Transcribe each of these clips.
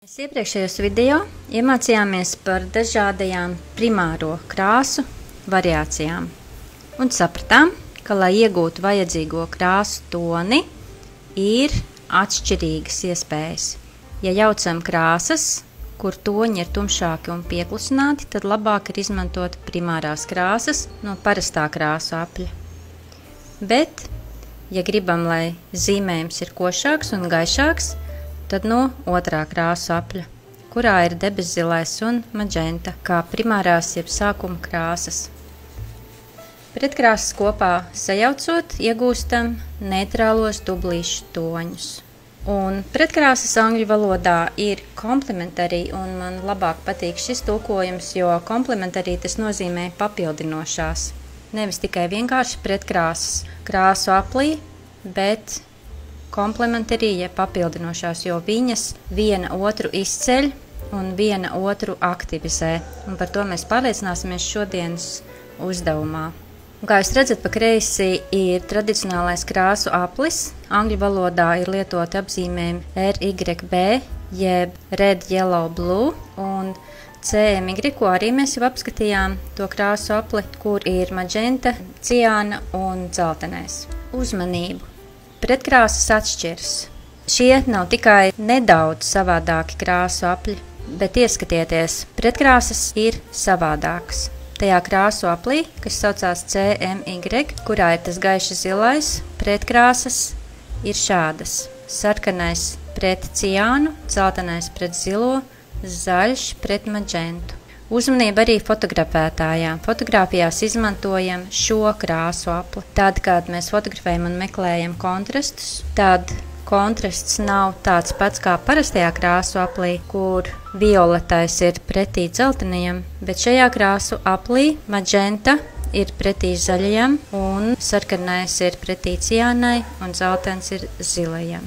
Mēs iepriekšējos video iemācījāmies par dažādajām primāro krāsu variācijām un sapratām, ka, lai iegūtu vajadzīgo krāsu toni, ir atšķirīgas iespējas. Ja jaucam krāsas, kur toņi ir tumšāki un pieklusināti, tad labāk ir izmantot primārās krāsas no parastā krāsu apļa. Bet, ja gribam, lai zīmējums ir košāks un gaišāks, tad no otrā krāsu apļa, kurā ir debeszilais un maģenta, kā primārās jeb sākuma krāsas. Pretkrāsas kopā sajaucot, iegūstam neitrālos dublīšu toņus. Un pretkrāsas angļu valodā ir komplementārī, un man labāk patīk šis tulkojums, jo komplementārī tas nozīmē papildinošās. Nevis tikai vienkārši pretkrāsas krāsu aplī, bet komplementārī, ja papildinošās, jo viņas viena otru izceļ un viena otru aktivizē. Un par to mēs pārliecināsimies šodienas uzdevumā. Un kā jūs redzat, pa kreisi ir tradicionālais krāsu aplis. Angļu valodā ir lietoti apzīmējumi RYB, jeb Red, Yellow, Blue, un CMY, ko arī mēs jau apskatījām, to krāsu apli, kur ir maģenta, ciāna un dzeltenais. Uzmanību! Pretkrāsas atšķiras. Šie nav tikai nedaudz savādāki krāsu apļi, bet ieskatieties, pretkrāsas ir savādākas. Tajā krāsu aplī, kas saucās CMY, kurā ir tas gaiši zilais, pretkrāsas ir šādas. Sarkanais pret ciānu, dzeltenais pret zilo, zaļš pret maģentu. Uzmanība arī fotografētājām. Fotogrāfijās izmantojam šo krāsu apli. Tad, kad mēs fotografējam un meklējam kontrastus, tad kontrasts nav tāds pats kā parastajā krāsu aplī, kur violetais ir pretī dzeltenajam, bet šajā krāsu aplī maģenta ir pretī zaļajam, un sarkanais ir pretī ciānai, un dzeltens ir zilajam.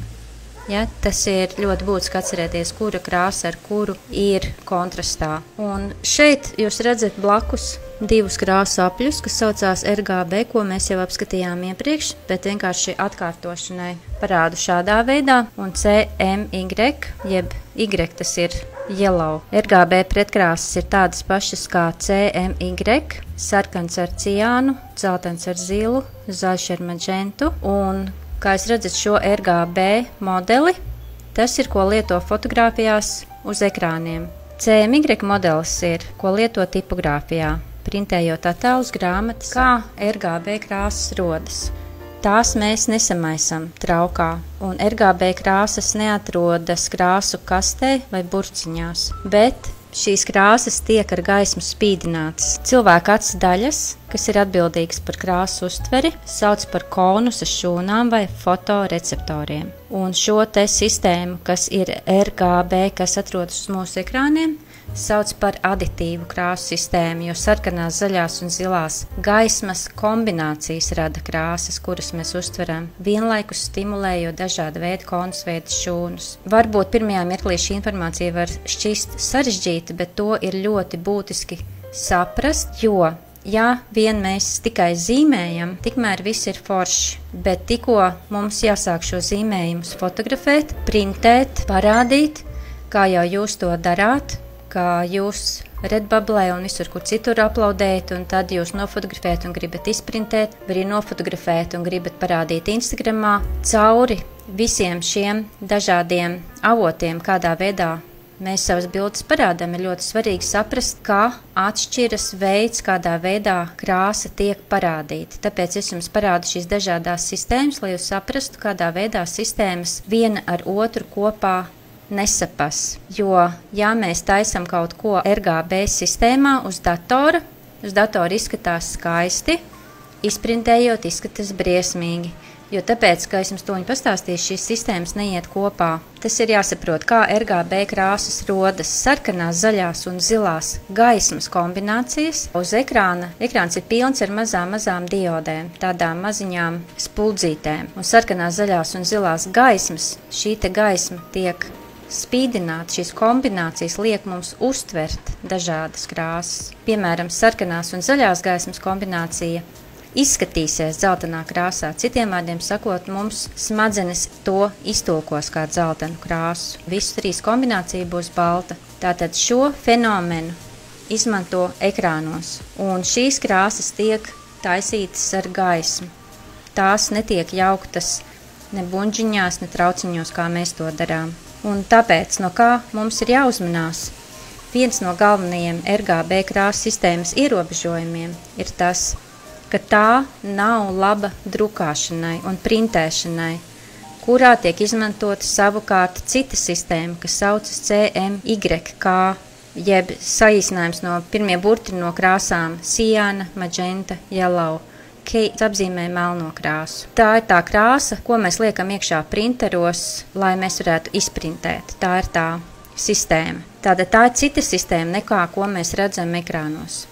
Ja, tas ir ļoti būtiski atcerēties, kura krāsa ar kuru ir kontrastā. Un šeit jūs redzat blakus divus krāsu apļus, kas saucās RGB, ko mēs jau apskatījām iepriekš, bet vienkārši atkārtošanai parādu šādā veidā. Un CMY, jeb Y, tas ir yellow. RGB pretkrāsas ir tādas pašas kā CMY, sarkans ar ciānu, dzeltens ar zilu, zaļš ar maģentu. Un kā jūs redzat šo RGB modeli, tas ir, ko lieto fotogrāfijās uz ekrāniem. CMY modelis ir, ko lieto tipogrāfijā, printējot attēlus grāmatas, kā RGB krāsas rodas. Tās mēs nesamaisam traukā, un RGB krāsas neatrodas krāsu kastē vai burciņās, bet šīs krāsas tiek ar gaismu spīdinātas. Cilvēka acu daļas, kas ir atbildīgas par krāsu uztveri, sauc par konusa šūnām vai fotoreceptoriem. Un šo te sistēmu, kas ir RGB, kas atrodas uz mūsu ekrāniem, sauc par aditīvu krāsu sistēmu, jo sarkanās, zaļās un zilās gaismas kombinācijas rada krāsas, kuras mēs uztveram, vienlaikus stimulējot dažāda veida konusveida šūnus. Varbūt pirmajā mirklī šī informācija var šķist sarežģīta, bet to ir ļoti būtiski saprast, jo ja vien mēs tikai zīmējam, tikmēr viss ir forši, bet tikko mums jāsāk šo zīmējumus fotografēt, printēt, parādīt, kā jau jūs to darāt, kā jūs Redbubblē un visur, kur citur uploadējat, un tad jūs nofotografējat un gribat izprintēt, vai arī nofotografēt un gribat parādīt Instagramā. Cauri visiem šiem dažādiem avotiem, kādā veidā mēs savas bildes parādām, ir ļoti svarīgi saprast, kā atšķiras veids, kādā veidā krāsa tiek parādīta. Tāpēc es jums parādu šīs dažādās sistēmas, lai jūs saprastu, kādā veidā sistēmas viena ar otru kopā nesapas, jo, ja mēs taisam kaut ko RGB sistēmā uz datora izskatās skaisti, izprintējot izskatās briesmīgi, jo tāpēc, ka es jums to pastāstīšu, šīs sistēmas neiet kopā. Tas ir jāsaprot, kā RGB krāsas rodas sarkanās, zaļās un zilās gaismas kombinācijas. Uz ekrāna, ekrāns ir pilns ar mazām diodēm, tādām maziņām spuldzītēm, un sarkanās, zaļās un zilās gaismas, šī te gaisma tiek spīdināt, šīs kombinācijas liek mums uztvert dažādas krāsas. Piemēram, sarkanās un zaļās gaismas kombinācija izskatīsies dzeltenā krāsā. Citiem vārdiem sakot, mums smadzenes to iztulkos kā dzeltenu krāsu. Visu 3 kombinācija būs balta. Tātad šo fenomenu izmanto ekrānos, un šīs krāsas tiek taisītas ar gaismu. Tās netiek jauktas ne buņģiņās, ne trauciņos, kā mēs to darām. Un tāpēc, no kā mums ir jāuzmanās, viens no galvenajiem RGB krāsu sistēmas ierobežojumiem ir tas, ka tā nav laba drukāšanai un printēšanai, kurā tiek izmantota savukārt cita sistēma, kas saucas CMYK, jeb saīsinājums no pirmie burti no krāsām ciāna, magenta, yellow, apzīmē melno krāsu. Tā ir tā krāsa, ko mēs liekam iekšā printeros, lai mēs varētu izprintēt. Tā ir tā sistēma. Tātad tā ir cita sistēma nekā, ko mēs redzam ekrānos.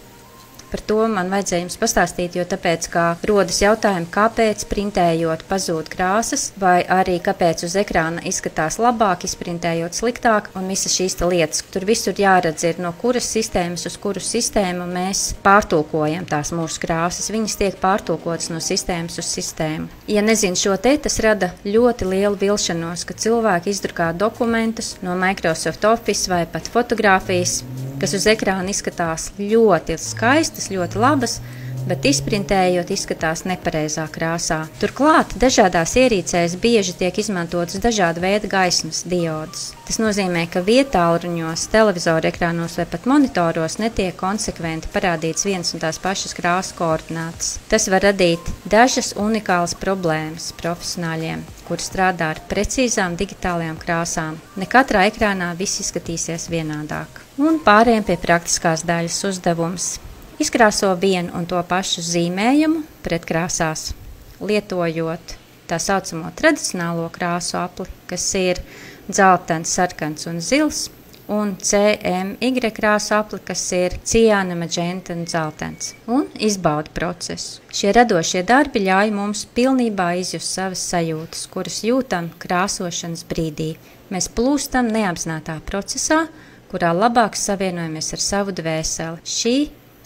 Par to man vajadzēja jums pastāstīt, jo tāpēc, kā rodas jautājumi, kāpēc printējot pazūd krāsas, vai arī kāpēc uz ekrāna izskatās labāk, izprintējot sliktāk, un visas šīs lietas. Tur visur jāredz ir, no kuras sistēmas uz kuru sistēmu mēs pārtulkojam tās mūsu krāsas. Viņas tiek pārtulkotas no sistēmas uz sistēmu. Ja nezinu šo te, tas rada ļoti lielu vilšanos, ka cilvēki izdrukā dokumentus no Microsoft Office vai pat fotogrāfijas, kas uz ekrāna izskatās ļoti skaistas, ļoti labas, bet izprintējot izskatās nepareizā krāsā. Turklāt dažādās ierīcēs bieži tiek izmantotas dažāda veida gaismas diodes. Tas nozīmē, ka vietālruņos, televizoru ekrānos vai pat monitoros netiek konsekventi parādīts viens un tās pašas krāsu koordinātas. Tas var radīt dažas unikālas problēmas profesionāļiem, kuri strādā ar precīzām digitālajām krāsām. Ne katrā ekrānā viss izskatīsies vienādāk. Un pārējiem pie praktiskās daļas uzdevums. Izkrāso vienu un to pašu zīmējumu pretkrāsās, lietojot tā saucamo tradicionālo krāsu apli, kas ir dzeltens, sarkans un zils, un CMY krāsu apli, kas ir ciāna, magenta un dzeltens, un izbauda procesu. Šie radošie darbi ļauj mums pilnībā izjust savas sajūtas, kuras jūtam krāsošanas brīdī. Mēs plūstam neapzinātā procesā, kurā labāk savienojamies ar savu dvēseli. Šī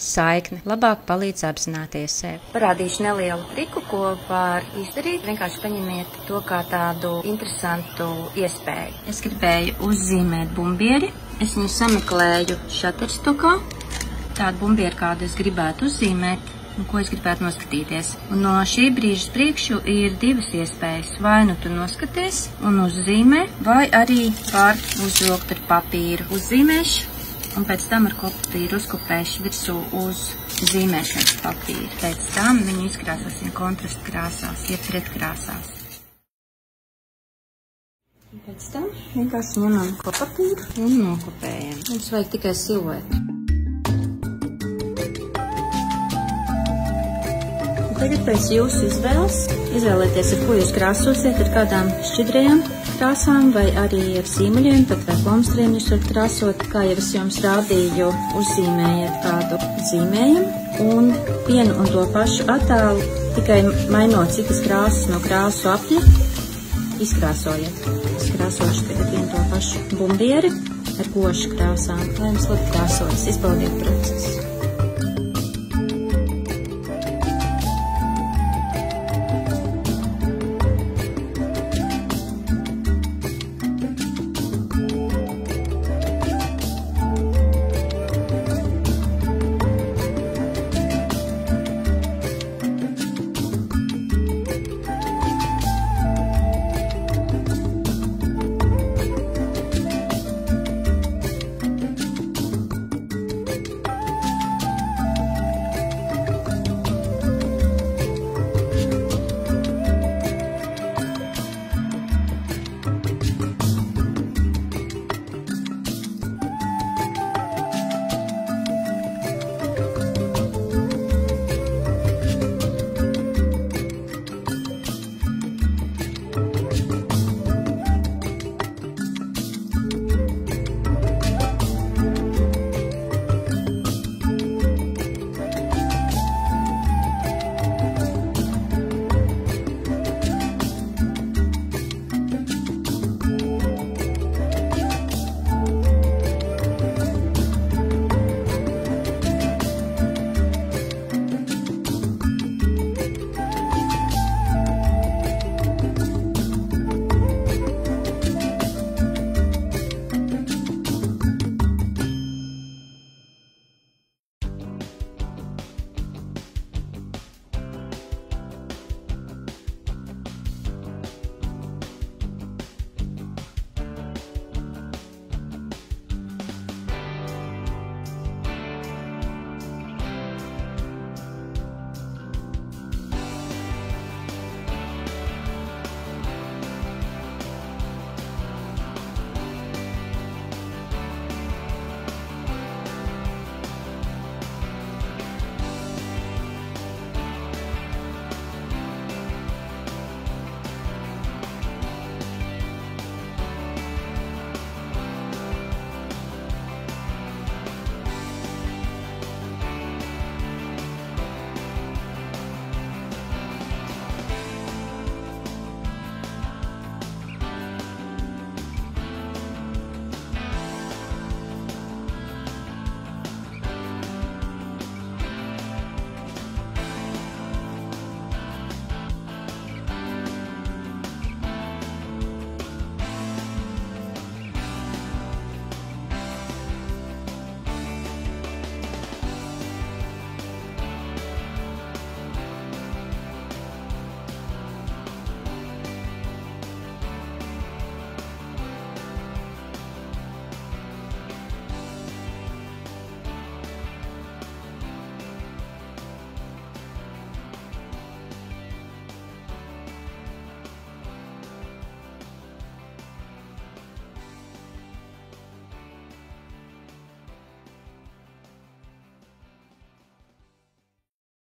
saikne labāk palīdz apzināties sevi. Parādīšu nelielu triku, ko var izdarīt. Vienkārši paņemiet to kā tādu interesantu iespēju. Es gribēju uzzīmēt bumbieri. Es viņu sameklēju šaterstokā. Tādu bumbieri, kādu es gribētu uzzīmēt un ko es gribētu noskatīties. Un no šī brīža priekšu ir divas iespējas. Vai nu tu noskaties un uzzīmē, vai arī var uzvilkt ar papīru. Uzzīmēšu un pēc tam ar papīru uzkopēšu virsū uz zīmēšanas papīru. Pēc tam viņu izkrāsosim kontrastu krāsās, jeb pretkrāsās. Un pēc tam vienkārši ņemam kopapīru un nokopējam. Mums vajag tikai siluetu. Tagad pēc jūsu izvēles izvēlēties, ar ko jūs krāsosiet, ar kādām šķidrajām krāsām vai arī ar zīmuļiem, pat vai plomstriem jūs varat krāsot. Kā jau es jums rādīju, uzzīmējiet kādu zīmējumu un vienu un to pašu attēlu, tikai mainot citas krāsas no krāsu apļa, izkrāsojiet. Es krāsošu tagad vienu to pašu bumbieri ar gošu krāsām, lai jums labi krāsojas, izbaudiet procesu.